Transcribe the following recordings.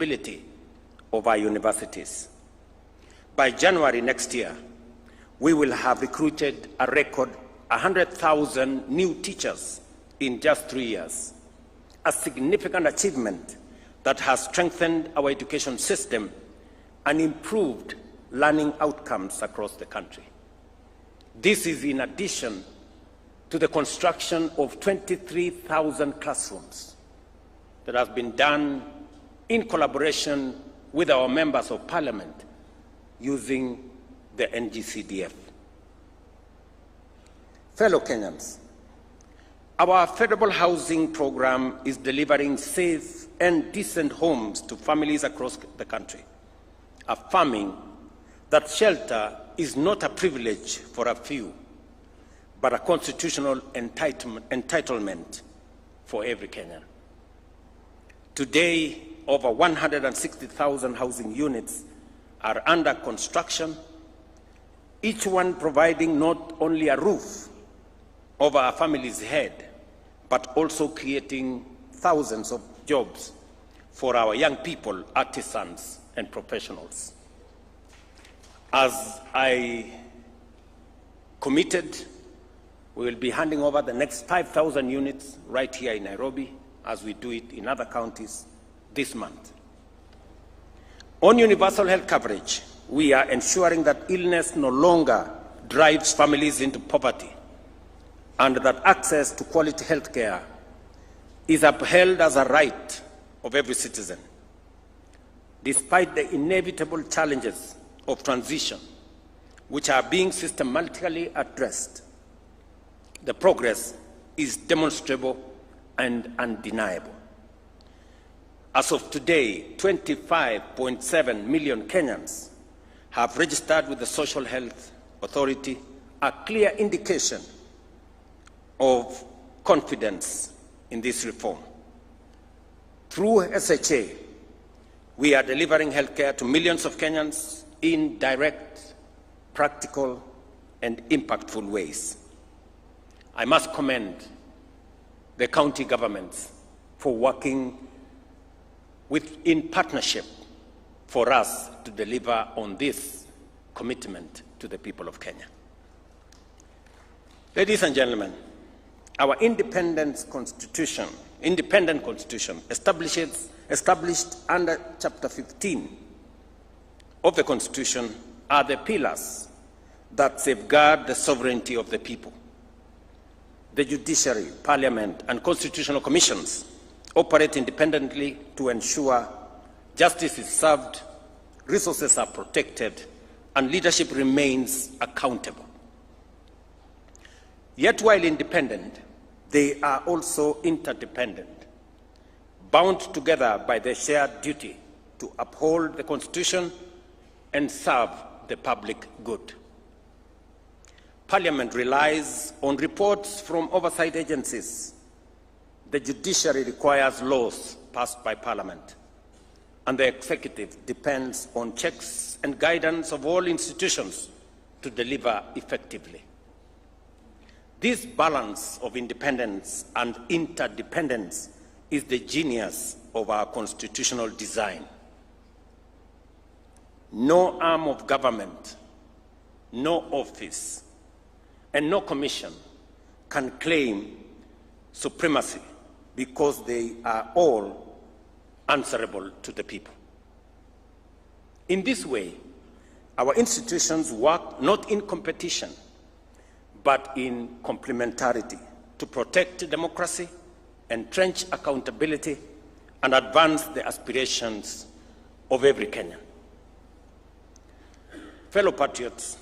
sustainability of our universities. By January next year, we will have recruited a record 100,000 new teachers in just 3 years, a significant achievement that has strengthened our education system and improved learning outcomes across the country. This is in addition to the construction of 23,000 classrooms that has been done in collaboration with our members of parliament using the NGCDF. Fellow Kenyans, our affordable housing program is delivering safe and decent homes to families across the country, affirming that shelter is not a privilege for a few, but a constitutional entitlement for every Kenyan. Today, over 160,000 housing units are under construction, each one providing not only a roof over a family's head, but also creating thousands of jobs for our young people, artisans, and professionals. As I committed, we will be handing over the next 5,000 units right here in Nairobi, as we do it in other counties this month. On universal health coverage, we are ensuring that illness no longer drives families into poverty, and that access to quality health care is upheld as a right of every citizen. Despite the inevitable challenges of transition, which are being systematically addressed, the progress is demonstrable and undeniable. As of today, 25.7 million Kenyans have registered with the Social Health Authority, a clear indication of confidence in this reform. Through SHA, we are delivering healthcare to millions of Kenyans in direct, practical, and impactful ways. I must commend the county governments for working in partnership for us to deliver on this commitment to the people of Kenya. Ladies and gentlemen, our independent constitution established under Chapter 15 of the Constitution are the pillars that safeguard the sovereignty of the people. The judiciary, parliament, and constitutional commissions operate independently to ensure justice is served, resources are protected, and leadership remains accountable. Yet while independent, they are also interdependent, bound together by the shared duty to uphold the Constitution and serve the public good. Parliament relies on reports from oversight agencies. The judiciary requires laws passed by Parliament, and the executive depends on checks and guidance of all institutions to deliver effectively. This balance of independence and interdependence is the genius of our constitutional design. No arm of government, no office, and no commission can claim supremacy because they are all answerable to the people. In this way, our institutions work not in competition, but in complementarity to protect democracy, entrench accountability, and advance the aspirations of every Kenyan. Fellow patriots,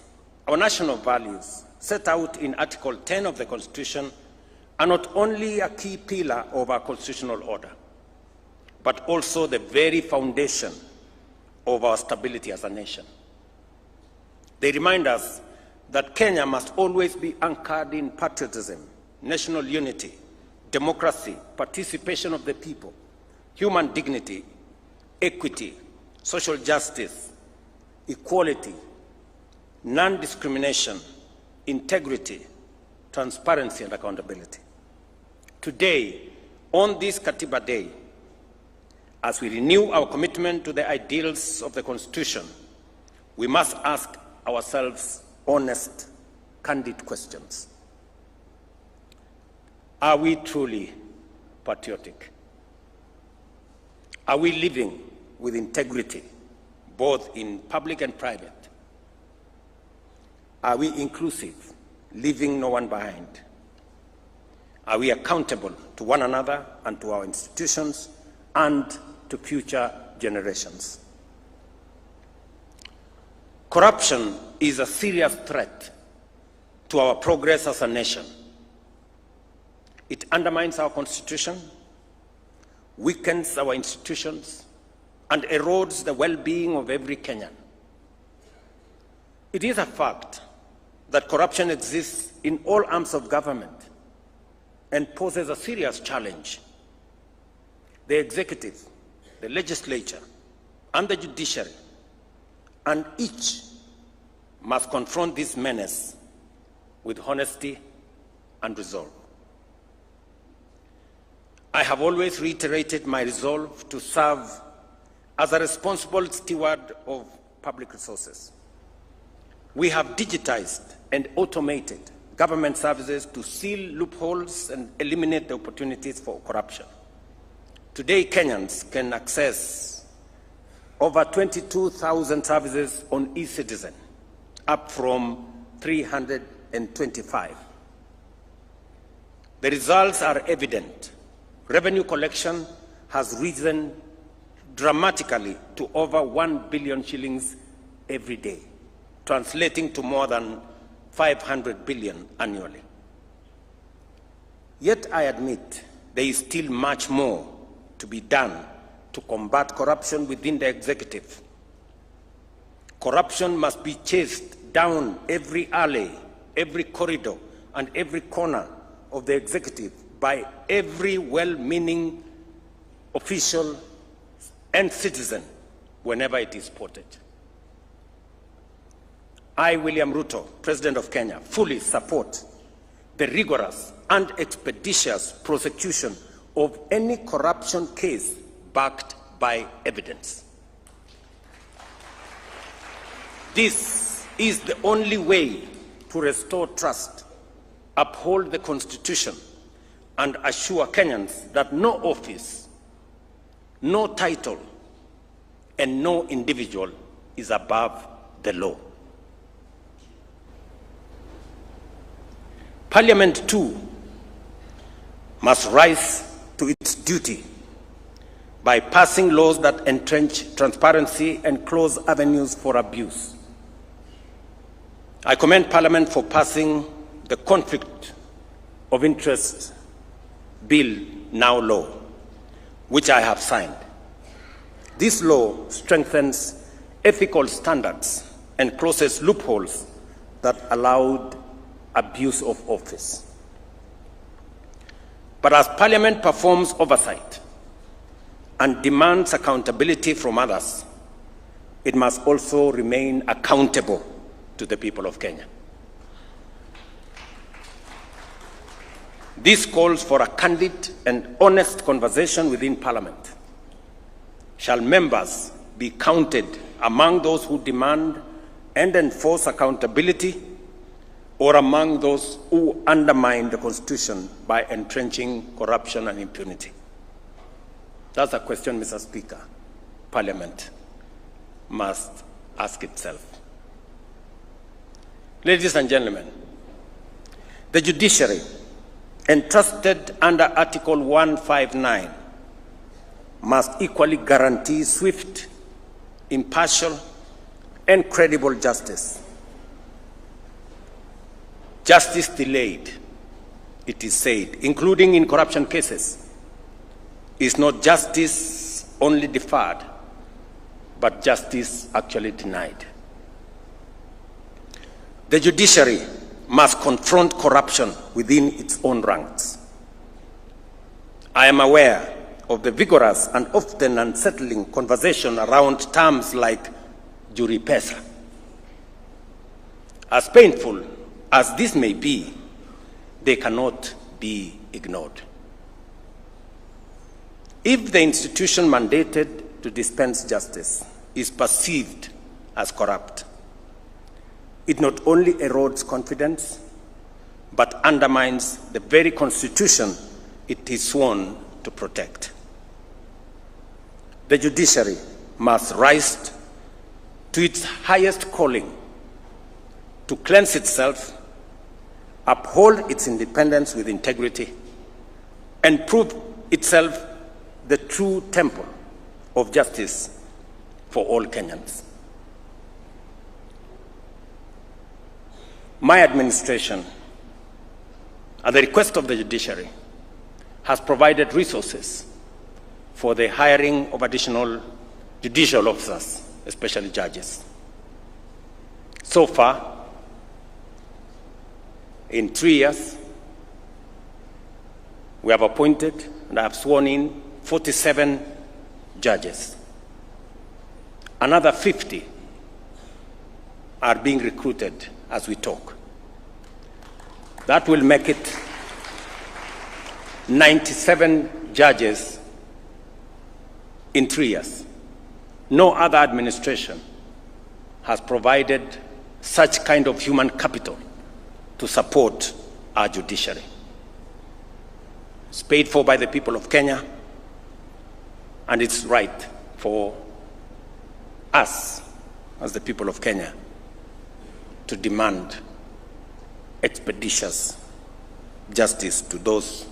our national values set out in Article 10 of the Constitution are not only a key pillar of our constitutional order, but also the very foundation of our stability as a nation. They remind us that Kenya must always be anchored in patriotism, national unity, democracy, participation of the people, human dignity, equity, social justice, equality, non-discrimination, integrity, transparency, and accountability. Today, on this Katiba Day, As we renew our commitment to the ideals of the Constitution, we must ask ourselves honest, candid questions. Are we truly patriotic? Are we living with integrity, both in public and private? Are we inclusive, leaving no one behind? Are we accountable to one another and to our institutions and to future generations? Corruption is a serious threat to our progress as a nation. It undermines our Constitution, weakens our institutions, and erodes the well-being of every Kenyan. It is a fact that corruption exists in all arms of government and poses a serious challenge. The executive, the legislature, and the judiciary, and each must confront this menace with honesty and resolve. I have always reiterated my resolve to serve as a responsible steward of public resources. We have digitized and automated government services to seal loopholes and eliminate the opportunities for corruption. Today, Kenyans can access over 22,000 services on eCitizen, up from 325. The results are evident. Revenue collection has risen dramatically to over 1 billion shillings every day, translating to more than 500 billion annually. Yet I admit there is still much more to be done to combat corruption within the executive. Corruption must be chased down every alley, every corridor, and every corner of the executive by every well-meaning official and citizen whenever it is spotted. I, William Ruto, President of Kenya, fully support the rigorous and expeditious prosecution of any corruption case backed by evidence. This is the only way to restore trust, uphold the Constitution, and assure Kenyans that no office, no title, and no individual is above the law. Parliament, too, must rise to its duty by passing laws that entrench transparency and close avenues for abuse. I commend Parliament for passing the Conflict of Interest Bill, now law, which I have signed. This law strengthens ethical standards and closes loopholes that allowed abuse of office. But as Parliament performs oversight and demands accountability from others, it must also remain accountable to the people of Kenya. This calls for a candid and honest conversation within Parliament. Shall members be counted among those who demand and enforce accountability, or among those who undermine the Constitution by entrenching corruption and impunity? That's a question, Mr. Speaker, Parliament must ask itself. Ladies and gentlemen, the judiciary, entrusted under Article 159, must equally guarantee swift, impartial, and credible justice. Justice delayed, it is said, including in corruption cases, is not justice only deferred, but justice actually denied. The judiciary must confront corruption within its own ranks. I am aware of the vigorous and often unsettling conversation around terms like jury pesa. As painful as this may be, they cannot be ignored. If the institution mandated to dispense justice is perceived as corrupt, it not only erodes confidence, but undermines the very constitution it is sworn to protect. The judiciary must rise to its highest calling to cleanse itself, uphold its independence with integrity, and prove itself the true temple of justice for all Kenyans. My administration, at the request of the judiciary, has provided resources for the hiring of additional judicial officers, especially judges. So far, in 3 years, we have appointed and I have sworn in 47 judges. Another 50 are being recruited as we talk. That will make it 97 judges in 3 years. No other administration has provided such kind of human capital to support our judiciary. It's paid for by the people of Kenya, and it's right for us, as the people of Kenya, to demand expeditious justice to those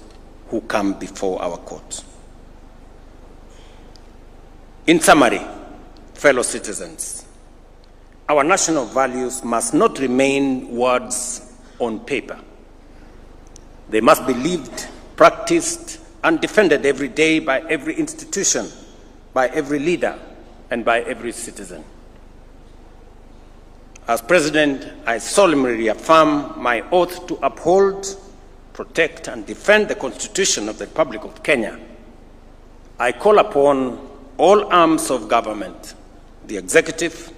who come before our courts. In summary, fellow citizens, our national values must not remain words on paper. They must be lived, practiced, and defended every day by every institution, by every leader, and by every citizen. As President, I solemnly reaffirm my oath to uphold, protect, and defend the Constitution of the Republic of Kenya. I call upon all arms of government, the executive,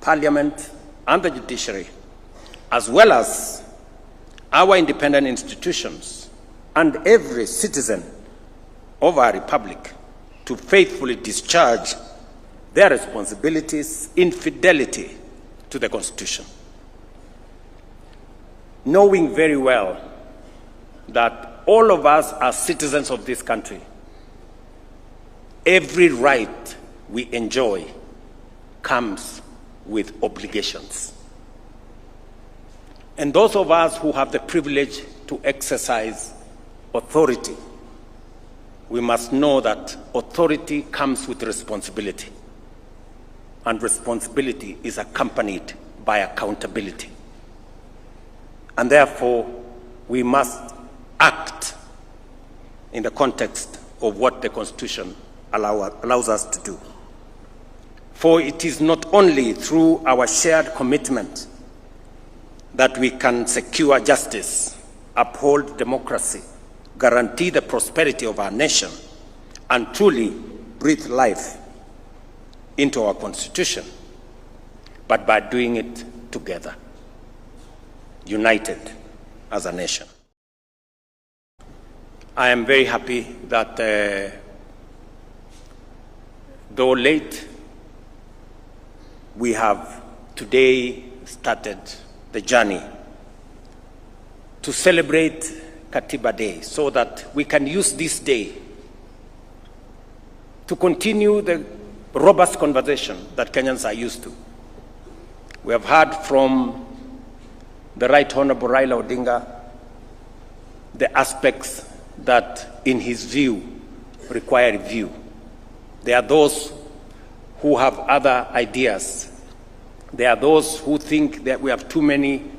parliament, and the judiciary, as well as our independent institutions and every citizen of our republic, to faithfully discharge their responsibilities in fidelity to the Constitution. Knowing very well that all of us are citizens of this country, every right we enjoy comes with obligations. And those of us who have the privilege to exercise authority, we must know that authority comes with responsibility, and responsibility is accompanied by accountability. And therefore, we must act in the context of what the Constitution allows us to do. For it is not only through our shared commitment that we can secure justice, uphold democracy, guarantee the prosperity of our nation, and truly breathe life into our Constitution, but by doing it together, united as a nation. I am very happy that, though late, we have today started the journey to celebrate Katiba Day, so that we can use this day to continue the robust conversation that Kenyans are used to. We have heard from the Right Honorable Raila Odinga the aspects that, in his view, require review. There are those who have other ideas. There are those who think that we have too many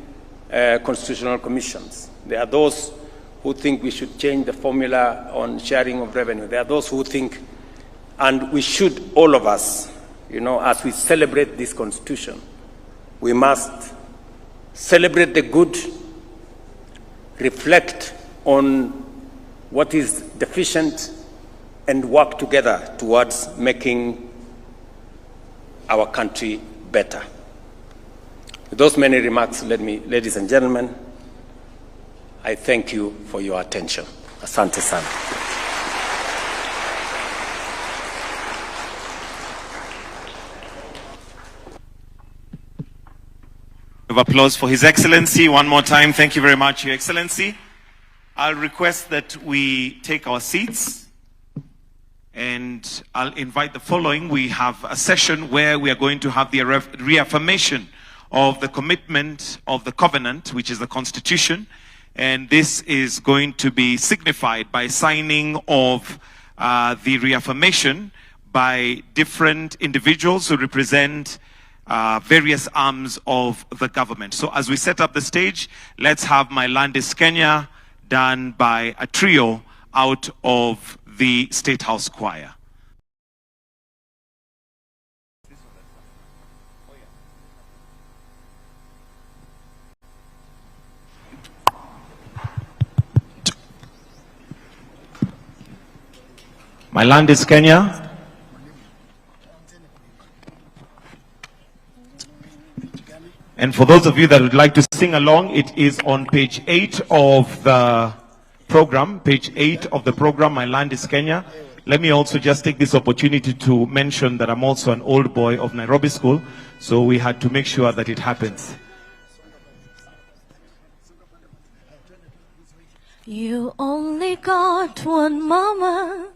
constitutional commissions. There are those who think we should change the formula on sharing of revenue. There are those who think, and we should, all of us, as we celebrate this Constitution, we must celebrate the good, reflect on what is deficient, and work together towards making our country better. With those many remarks, ladies and gentlemen, I thank you for your attention. Asante sana. of applause for His Excellency one more time. Thank you very much, Your Excellency. I'll request that we take our seats, and I'll invite the following. We have a session where we are going to have the reaffirmation of the commitment of the covenant, which is the Constitution, and this is going to be signified by signing of the reaffirmation by different individuals who represent various arms of the government. So as we set up the stage, let's have My Land is Kenya done by a trio out of the State House Choir. My Land is Kenya. And for those of you that would like to sing along, it is on page 8 of the program. Page 8 of the program, My Land is Kenya. Let me also just take this opportunity to mention that I'm also an old boy of Nairobi School, so we had to make sure that it happens. You only got one mama,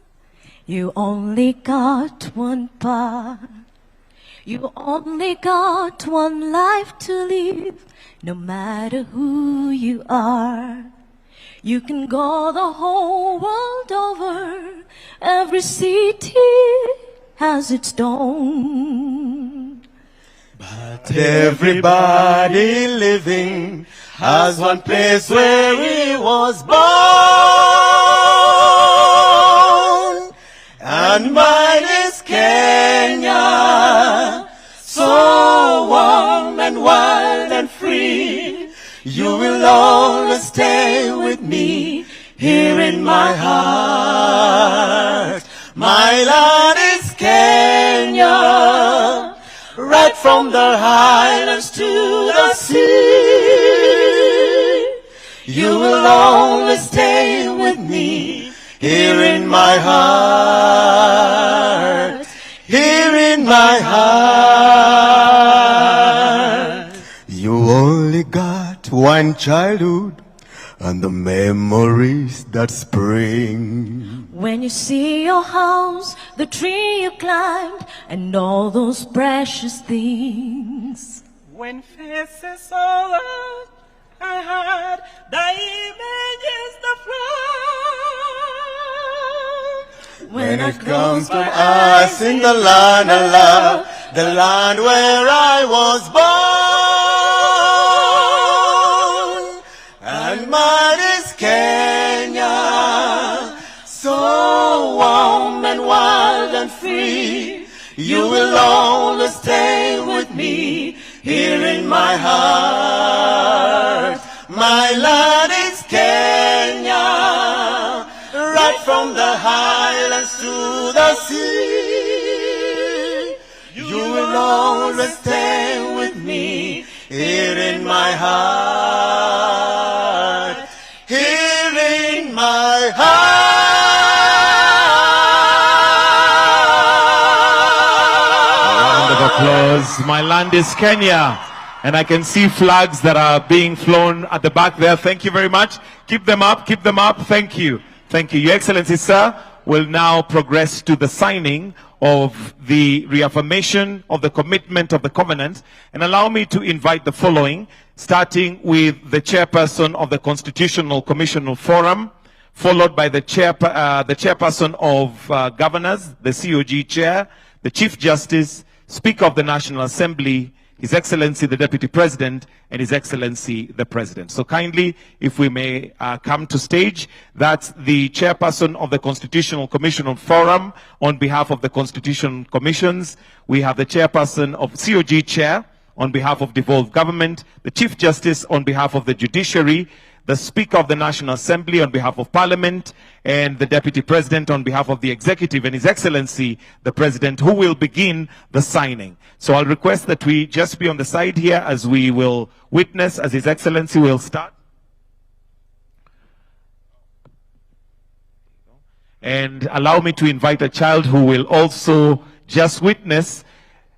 you only got one pa. You only got one life to live, no matter who you are. You can go the whole world over, every city has its dawn. But everybody living has one place where he was born, and mine is Kenya, so warm and wild and free. You will always stay with me here in my heart. My land is Kenya, right from the highlands to the sea. You will always stay with me here in my heart, here in my heart. You only got one childhood and the memories that spring. When you see your house, the tree you climbed, and all those precious things. When faces saw that I had, the images the flow. When it comes to us in the land of love, the land where I was born, and mine is Kenya, so warm and wild and free. You will always stay with me here in my heart. My land is Kenya, right from the highlands to the sea. You will always stay with me here in my heart, here in my heart. Applause. My land is Kenya, and I can see flags that are being flown at the back there. Thank you very much. Keep them up, keep them up. Thank you. Thank you. Your Excellency, sir, will now progress to the signing of the reaffirmation of the commitment of the covenant. And allow me to invite the following, starting with the chairperson of the Constitutional Commissional Forum, followed by the chairperson of governors, the COG chair, the Chief Justice, Speaker of the National Assembly, His Excellency the Deputy President, and His Excellency the President. So kindly, if we may come to stage, that's the chairperson of the Constitutional Commissional Forum on behalf of the Constitutional Commissions. We have the chairperson of COG chair on behalf of devolved government, the Chief Justice on behalf of the Judiciary, the Speaker of the National Assembly on behalf of Parliament, and the Deputy President on behalf of the Executive, and His Excellency the President, who will begin the signing. So I'll request that we just be on the side here as we will witness as His Excellency will start. And allow me to invite a child who will also just witness,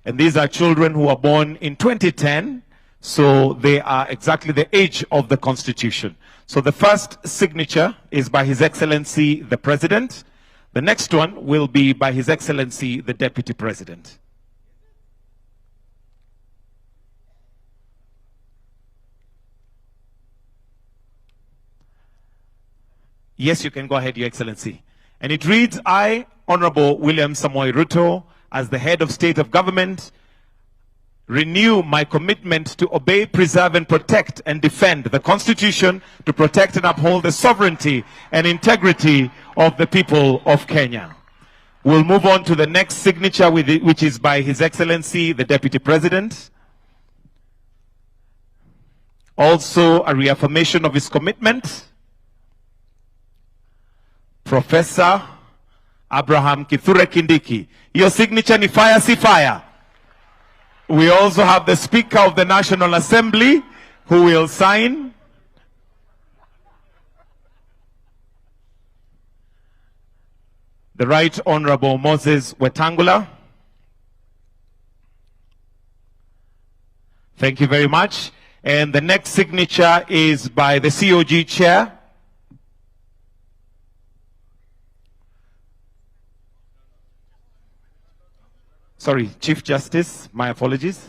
and these are children who were born in 2010. So they are exactly the age of the Constitution. So the first signature is by His Excellency the President. The next one will be by His Excellency the Deputy President. Yes, you can go ahead, Your Excellency. And it reads, I, Honorable William Samoei Ruto, as the head of state of government, renew my commitment to obey, preserve, and protect and defend the Constitution, to protect and uphold the sovereignty and integrity of the people of Kenya. We'll move on to the next signature, which is by His Excellency, the Deputy President. Also, a reaffirmation of his commitment. Professor Abraham Kithure Kindiki. Your signature ni fire, si fire. We also have the Speaker of the National Assembly who will sign. The Right Honorable Moses Wetangula. Thank you very much. And the next signature is by the COG Chair. Sorry, Chief Justice, my apologies.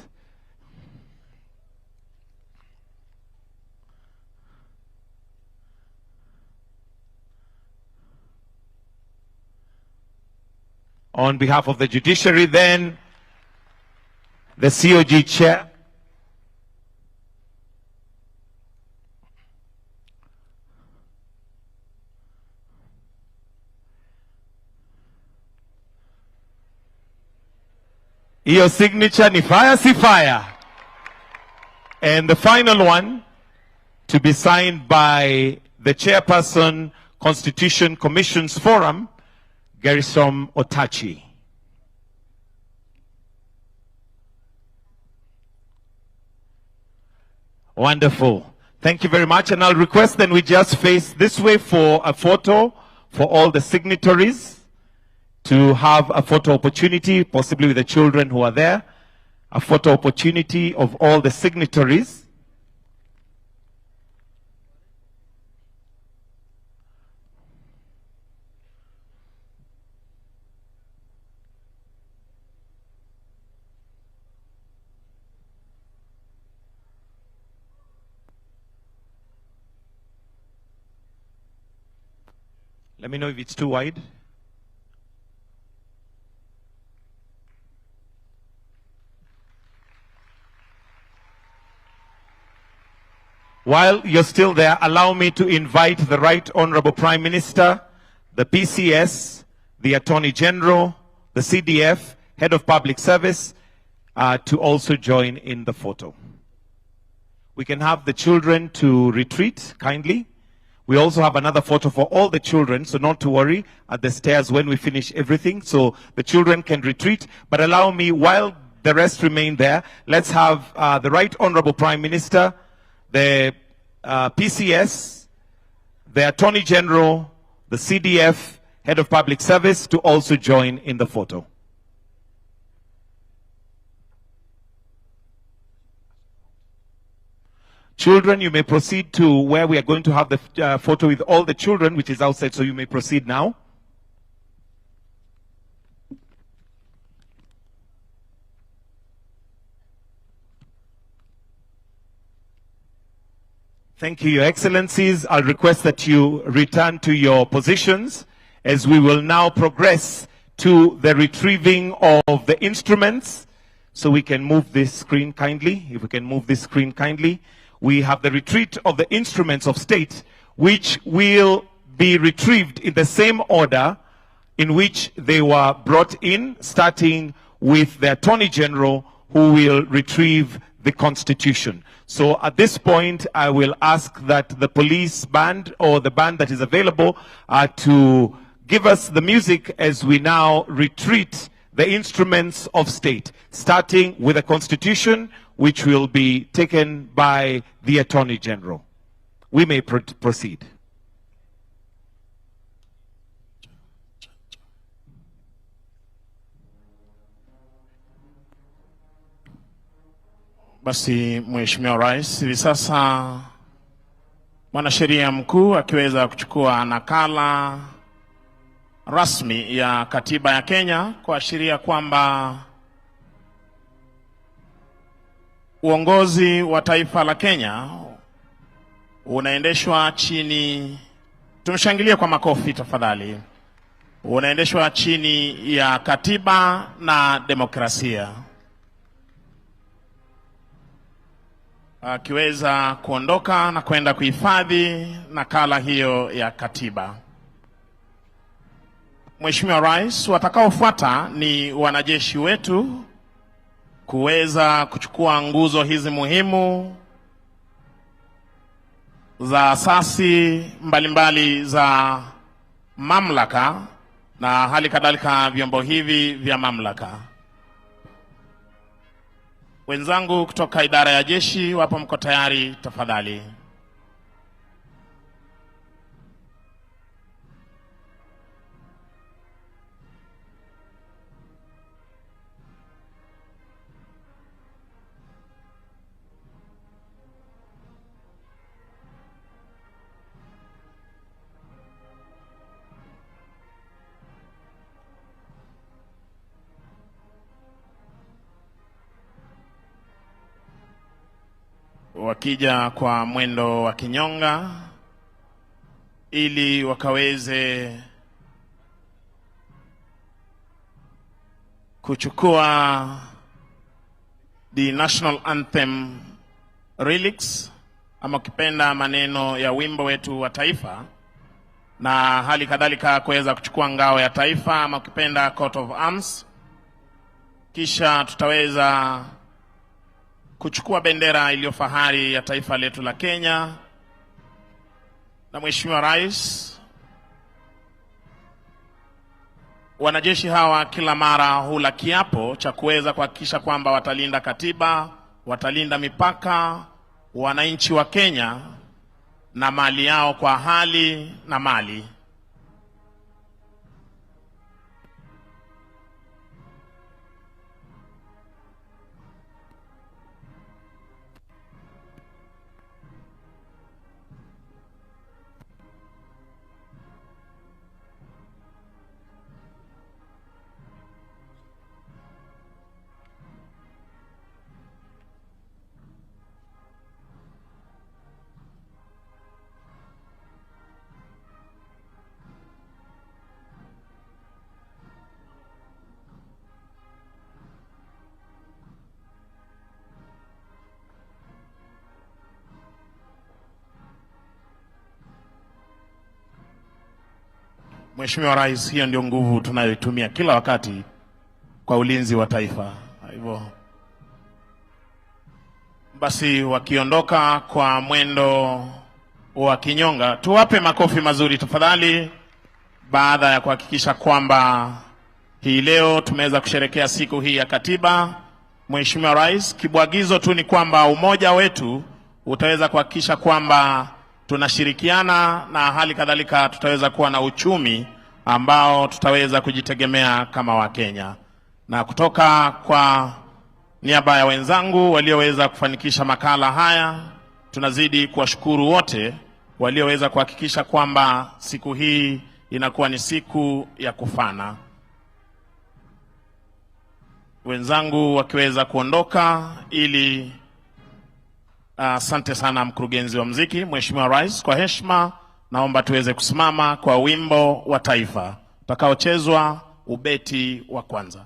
On behalf of the judiciary, then, the COG Chair. Your signature ni fire, si fire. And the final one to be signed by the Chairperson, Constitution Commissions Forum, Gerisom Otachi. Wonderful. Thank you very much. And I'll request then we just face this way for a photo for all the signatories, to have a photo opportunity, possibly with the children who are there, a photo opportunity of all the signatories. Let me know if it's too wide. While you're still there, allow me to invite the Right Honorable Prime Minister, the PCS, the Attorney General, the CDF, Head of Public Service, to also join in the photo. We can have the children to retreat kindly. We also have another photo for all the children, so not to worry, at the stairs when we finish everything. So the children can retreat, but allow me, while the rest remain there, let's have the Right Honorable Prime Minister, the PCS, the Attorney General, the CDF, Head of Public Service, to also join in the photo. Children, you may proceed to where we are going to have the photo with all the children, which is outside, so you may proceed now. Thank you, Your Excellencies. I'll request that you return to your positions as we will now progress to the retrieving of the instruments. So we can move this screen kindly. If we can move this screen kindly. We have the retreat of the instruments of state, which will be retrieved in the same order in which they were brought in, starting with the Attorney General, who will retrieve the Constitution. So at this point, I will ask that the police band or the band that is available to give us the music as we now retreat the instruments of state, starting with the Constitution, which will be taken by the Attorney General. We may proceed. Basi Mheshimiwa Rais, hivi sasa mwanasheria mkuu akiweza kuchukua nakala rasmi ya katiba ya Kenya kuashiria kwamba uongozi wa taifa la Kenya unaendeshwa chini, tumshangilie kwa makofi tafadhali, unaendeshwa chini ya katiba na demokrasia. Akiweza kuondoka na kwenda kuhifadhi nakala hiyo ya katiba. Mheshimiwa Rais, watakaofuata ni wanajeshi wetu kuweza kuchukua nguzo hizi muhimu za asasi mbalimbali za mamlaka na hali kadhalika vyombo hivi vya mamlaka. Wenzangu kutoka idara ya jeshi wapo, mko tayari tafadhali? Wakija kwa mwendo wa kinyonga ili wakaweze kuchukua the national anthem lyrics, ama kipenda maneno ya wimbo wetu wa taifa, na hali kadhalika kuweza kuchukua ngao ya taifa ama kipenda coat of arms. Kisha tutaweza kuchukua bendera iliyo fahari ya taifa letu la Kenya. Na Mheshimiwa Rais, wanajeshi hawa kila mara hula kiapo cha kuweza kuhakikisha kwamba watalinda katiba, watalinda mipaka, wananchi wa Kenya na mali yao kwa hali na mali. Mheshimiwa Rais, hiyo ndio nguvu tunayoitumia kila wakati kwa ulinzi wa taifa. Hivyo basi, wakiondoka kwa mwendo wa kinyonga, tuwape makofi mazuri tafadhali, baada ya kuhakikisha kwamba hii leo tumeweza kusherehekea siku hii ya katiba. Mheshimiwa Rais, kibwagizo tu ni kwamba umoja wetu utaweza kuhakikisha kwamba tunashirikiana na hali kadhalika tutaweza kuwa na uchumi ambao tutaweza kujitegemea kama Wakenya. Na kutoka kwa niaba ya wenzangu walioweza kufanikisha makala haya, tunazidi kuwashukuru wote walioweza kuhakikisha kwamba siku hii inakuwa ni siku ya kufana. Wenzangu wakiweza kuondoka ili asante sana mkurugenzi wa muziki. Mheshimiwa Rais, kwa heshima naomba tuweze kusimama kwa wimbo wa taifa utakaochezwa ubeti wa kwanza.